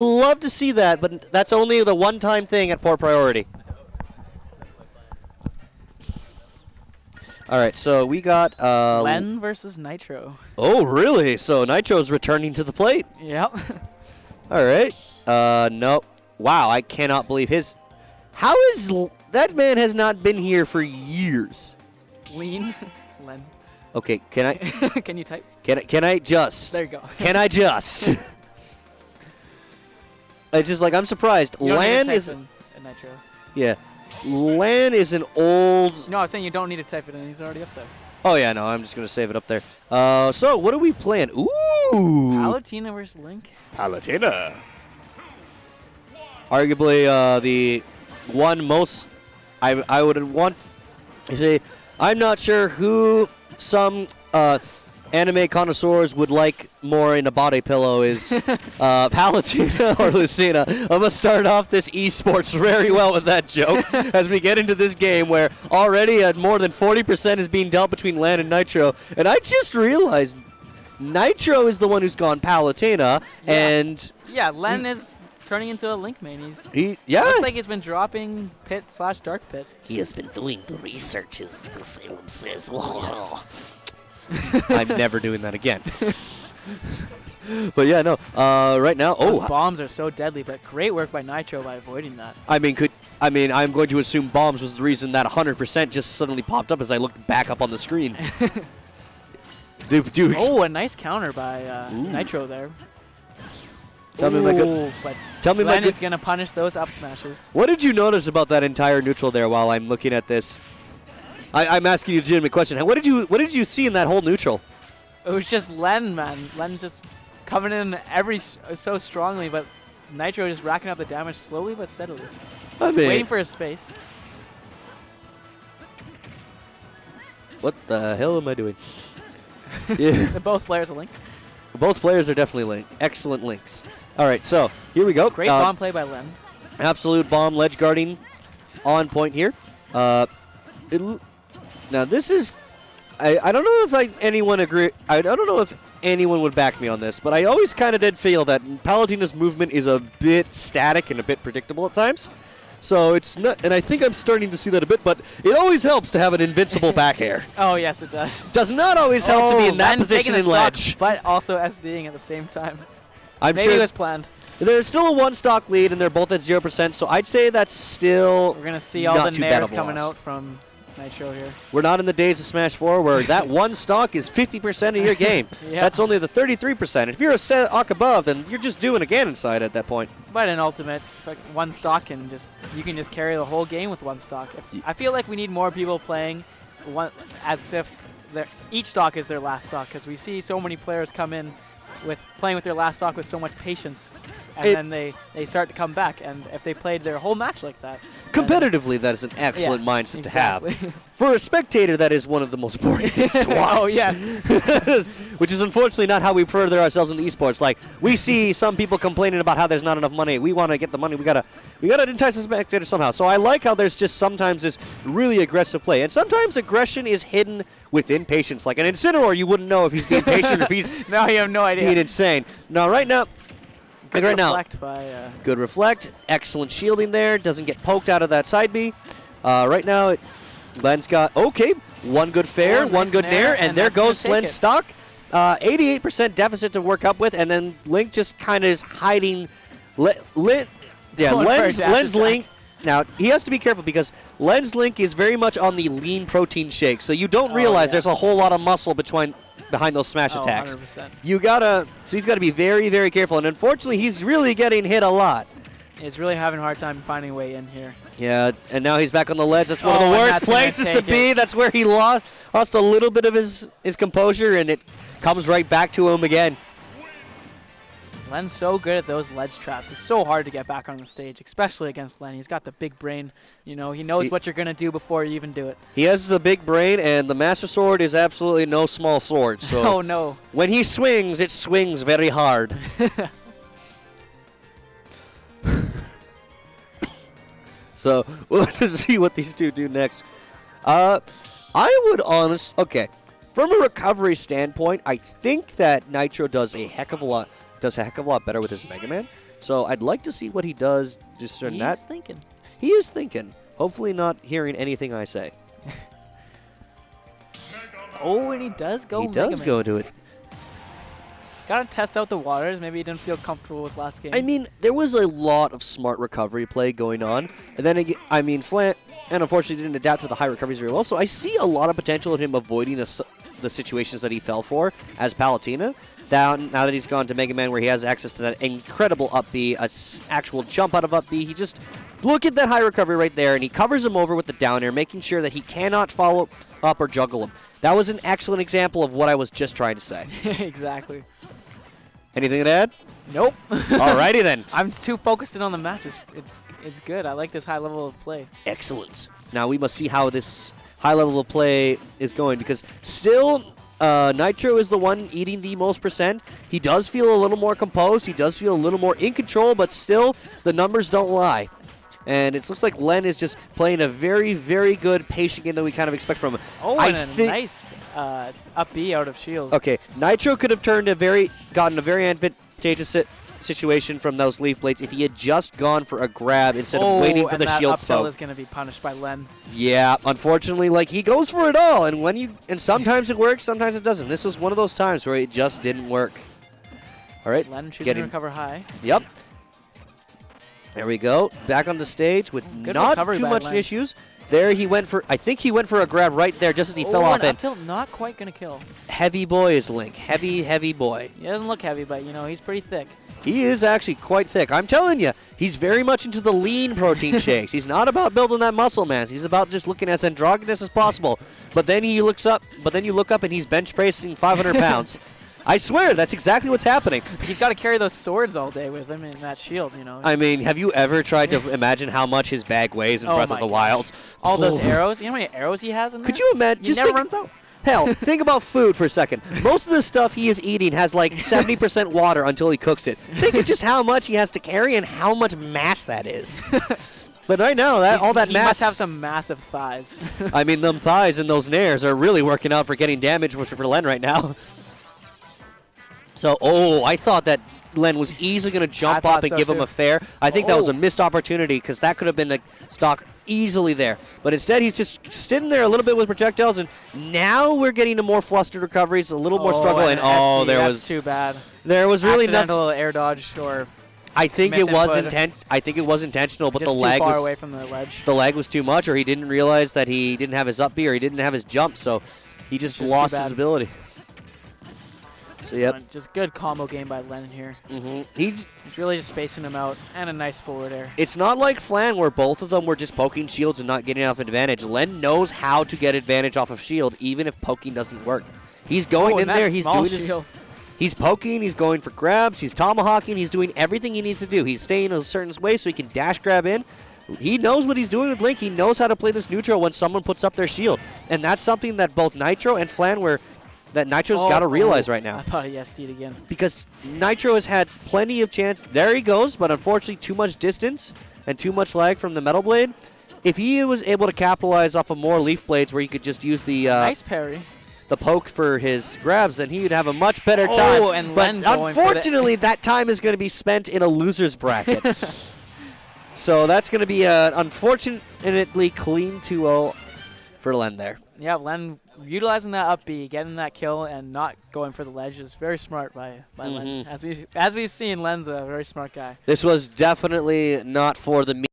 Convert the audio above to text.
love to see that, but that's only the one-time thing at poor priority. All right, so we got Len versus NiTRo. Oh, really? So NiTRo's returning to the plate. Yep. All right. No. Wow, I cannot believe his. How is that man has not been here for years? Lean. Len. Okay, can I? Can you type? Can I just? There you go. Can I just? It's just like I'm surprised. You don't need to Lan type is. in NiTRo. Yeah, Lan is an old. No, I was saying you don't need to type it in. He's already up there. Oh yeah, no, I'm just gonna save it up there. So what are we playing? Ooh. Palutena versus Link. Palutena. Arguably the one most I would want to say. I'm not sure who some anime connoisseurs would like more in a body pillow is Palutena or Lucina. I'm going to start off this esports very well with that joke as we get into this game where already more than 40% is being dealt between Lan and NiTRo. And I just realized NiTRo is the one who's gone Palutena, and yeah, Len is turning into a Link main. Yeah. Looks like he's been dropping pit/dark pit. He has been doing the research, as the Salem says. I'm never doing that again. But yeah, no. Right now, Those bombs are so deadly, but great work by NiTRo by avoiding that. I'm going to assume bombs was the reason that 100% just suddenly popped up as I looked back up on the screen. Dude. Oh, a nice counter by NiTRo there. Tell me Len is going to punish those up smashes. What did you notice about that entire neutral there while I'm looking at this? I'm asking you a legitimate question. What did you see in that whole neutral? It was just Len, man. Len just coming in so strongly, but NiTRo just racking up the damage slowly but steadily. Waiting for his space. What the hell am I doing? Yeah. Both players are Link. Both players are definitely Link. Excellent links. All right, so here we go. Great bomb play by Len. Absolute bomb ledge guarding on point here. Now this is, I don't know if anyone agree. I don't know if anyone would back me on this, but I always kind of did feel that Palutena's movement is a bit static and a bit predictable at times. So it's not, and I think I'm starting to see that a bit, but it always helps to have an invincible back air. Oh, yes, it does. Does not always help to be in that position in ledge. But also SDing at the same time. Maybe it was planned. There's still a one-stock lead, and they're both at 0%, so I'd say that's still We're going to see all the nairs coming out from NiTRo here. We're not in the days of Smash 4 where that one stock is 50% of your game. Yeah. That's only the 33%. If you're a stock above, then you're just doing a Ganon side at that point. But in Ultimate, like one stock you can just carry the whole game with one stock. I feel like we need more people playing as if each stock is their last stock, because we see so many players come in playing with their last stock with so much patience, and then they start to come back. And if they played their whole match like that, competitively, that is an excellent mindset to have. For a spectator, that is one of the most boring things to watch. Oh yeah, which is unfortunately not how we further ourselves in the esports. Like, we see some people complaining about how there's not enough money. We want to get the money. We gotta entice the spectator somehow. So I like how there's just sometimes this really aggressive play, and sometimes aggression is hidden within patience. Like an Incineroar, you wouldn't know if he's being patient or if he's no, you have no idea. Being insane. No, right now. Good reflect by good reflect. Excellent shielding there. Doesn't get poked out of that side B. Right now, Len's got, one good fair, one good nair, and there goes Len's stock. 88% deficit to work up with, and then Link just kind of is hiding. Len's Link. Now, he has to be careful because Len's Link is very much on the lean protein shake, so you don't realize there's a whole lot of muscle behind those smash attacks. 100%. So he's got to be very, very careful, and unfortunately, he's really getting hit a lot. He's really having a hard time finding a way in here. Yeah, and now he's back on the ledge. That's one of the worst places to be. That's where he lost a little bit of his composure, and it comes right back to him again. Len's so good at those ledge traps. It's so hard to get back on the stage, especially against Len. He's got the big brain. You know, he knows what you're going to do before you even do it. He has the big brain, and the Master Sword is absolutely no small sword. So oh, no. When he swings, it swings very hard. So we'll have to see what these two do next. From a recovery standpoint, I think that NiTRo does a heck of a lot better with his Mega Man. So I'd like to see what he does just on that. He's thinking. He is thinking. Hopefully not hearing anything I say. Oh, and he does go. He does go to it. Gotta test out the waters. Maybe he didn't feel comfortable with last game. I mean, there was a lot of smart recovery play going on. And then, again, I mean, Flan, and unfortunately didn't adapt to the high recoveries very well. So I see a lot of potential in him avoiding the situations that he fell for as Palutena. Now that he's gone to Mega Man where he has access to that incredible up B, an actual jump out of up B, he just, look at that high recovery right there, and he covers him over with the down air, making sure that he cannot follow up or juggle him. That was an excellent example of what I was just trying to say. Exactly. Anything to add? Nope. Alrighty then. I'm too focused in on the match. It's good. I like this high level of play. Excellent. Now we must see how this high level of play is going, because still NiTRo is the one eating the most percent. He does feel a little more composed. He does feel a little more in control, but still the numbers don't lie. And it looks like Len is just playing a very, very good patient game that we kind of expect from him. Oh, and a nice up B out of shield. Okay, NiTRo could have gotten a very advantageous situation from those leaf blades if he had just gone for a grab instead of waiting for the shield up tilt smoke. is going to be punished by Len. Yeah, unfortunately, like, he goes for it all, and sometimes it works, sometimes it doesn't. This was one of those times where it just didn't work. All right, Len choosing to recover high. Yep. There we go. Back on the stage with Good not recovery too by much Len. issues. There he went for, I think he went for a grab right there just as he fell off and it. up tilt not quite going to kill. Heavy boy is Link. Heavy, heavy boy. He doesn't look heavy, but, you know, he's pretty thick. He is actually quite thick. I'm telling you, he's very much into the lean protein shakes. He's not about building that muscle mass. He's about just looking as androgynous as possible. But then you look up and he's bench pressing 500 pounds. I swear, that's exactly what's happening. You've got to carry those swords all day with him in that shield, you know. I mean, have you ever tried to imagine how much his bag weighs in Breath of the Wild? All those arrows. You know how many arrows he has in there? Could you imagine? He never runs out. Hell, think about food for a second. Most of the stuff he is eating has like 70% water until he cooks it. Think of just how much he has to carry and how much mass that is. But right now, all that he mass... must have some massive thighs. I mean, them thighs and those nairs are really working out for getting damage with Len right now. So, I thought that Len was easily going to jump up and give him a fair. I think that was a missed opportunity because that could have been a stock easily there. But instead, he's just sitting there a little bit with projectiles, and now we're getting to more flustered recoveries, a little more struggle. And there was too bad. There was really accidental air dodge or. I think it was intentional, but just the lag too far was away from the ledge. The lag was too much, or he didn't realize that he didn't have his up B, or he didn't have his jump, so he just lost his ability. So, yep. Just good combo game by Len here. He's really just spacing him out, and a nice forward air. It's not like Flan where both of them were just poking shields and not getting enough advantage. Len knows how to get advantage off of shield, even if poking doesn't work. He's going in there. He's doing his. He's poking. He's going for grabs. He's tomahawking. He's doing everything he needs to do. He's staying a certain way so he can dash grab in. He knows what he's doing with Link. He knows how to play this neutral when someone puts up their shield, and that's something that both NiTRo and Flan that NiTRo's got to realize right now. I thought he SD'd again. Because NiTRo has had plenty of chance. There he goes, but unfortunately too much distance and too much lag from the Metal Blade. If he was able to capitalize off of more Leaf Blades where he could just use the nice parry, the poke for his grabs, then he would have a much better time. And but Len unfortunately, that time is going to be spent in a loser's bracket. So that's going to be an unfortunately clean 2-0 for Len there. Yeah, Len utilizing that up B, getting that kill, and not going for the ledge is very smart by Len. As we've seen, Len's a very smart guy. This was definitely not for the